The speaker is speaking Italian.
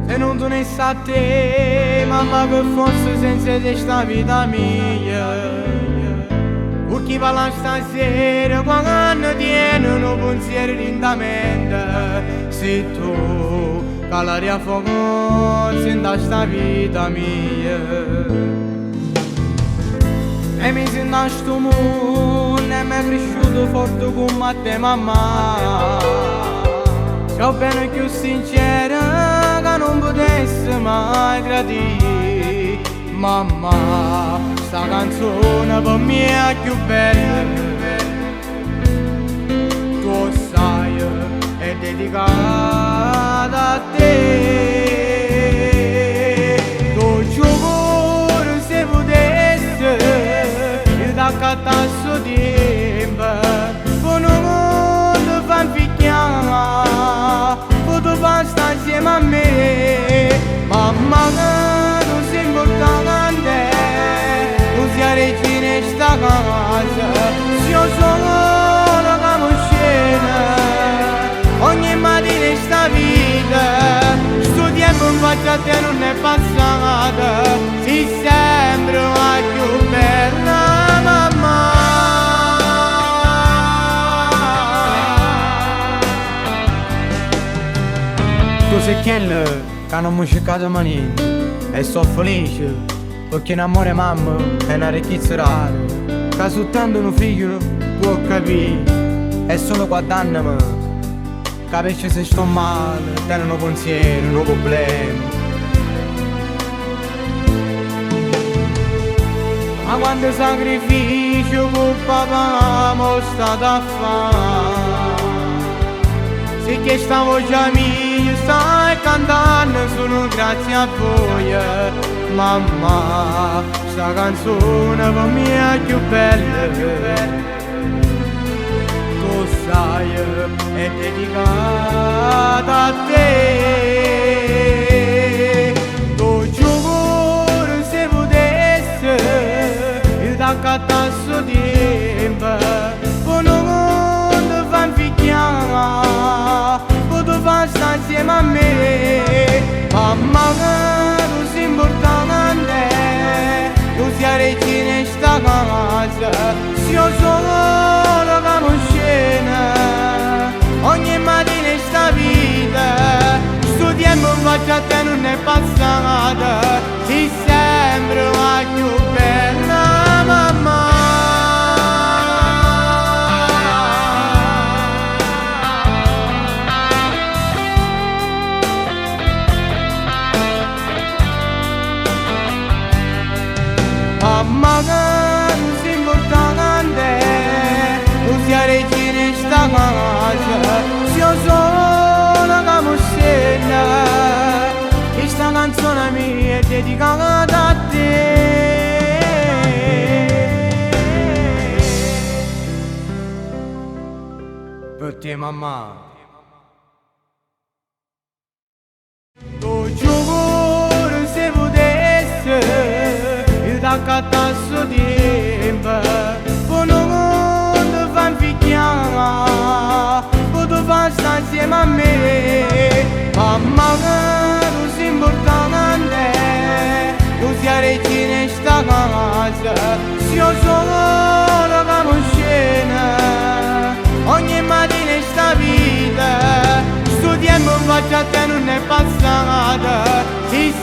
Se non tu ne sa te, mamma, che fosse senza te sta vita mia. Perché parla stasera quando tiene un pensiero lentamente. Se tu calari a fuoco senta sta vita mia. E mi sento a sto mondo e mi è cresciuto forte come te mamma. So bene più sincera che non potessi mai gradire. Mamma, sta canzone per me è più bella. Tu sai, è dedicata a te. Tu giuro se potessi il d'accattasso tempo con un mondo fan picchiare. Tu basta insieme a me. Mamma, non si importante, tu sia regina in sta casa. Se io sono la camoscena ogni mattina in sta vita. Sto tempo in faccia a te non è passata, si sembra più bella mamma. Tu sei quello che non mi ha cercato mai niente e sono felice perché un amore mamma è una ricchezza rara che soltanto un figlio può capire. E solo guardandomi capisci se sto male, tengo un pensiero, un problema. Ma quanto sacrificio con papà mi stato a fare. Se che stavo già mia stai cantando sono grazie a voi. Mamma, sta canzone per me è più bella. Tu sai, è dedicata a te. Tu giuro se potessi il d'accattasso tempo con un mondo fan picchiare. Basta insieme a me. Mamma, tu sei importante, tu sia regina in sta casa. Se io sono la camoscena ogni mattina in sta vita. Sto tempo in faccia a te non è passata, si sembra più bella mamma. Mamma, non sei importante, tu sia regina in sta casa. Se io sono la camoscena, questa canzone mia è dedicata a te. Per te mamma. Tu giuro se potessi d'accattasso tempo con un mondo fan picchiare. Tu basta insieme a me. Mamma, tu sei importante, tu sia regina in sta casa. Se io sono la camoscena ogni mattina in sta vita. Sto tempo in faccia a te non è passata, si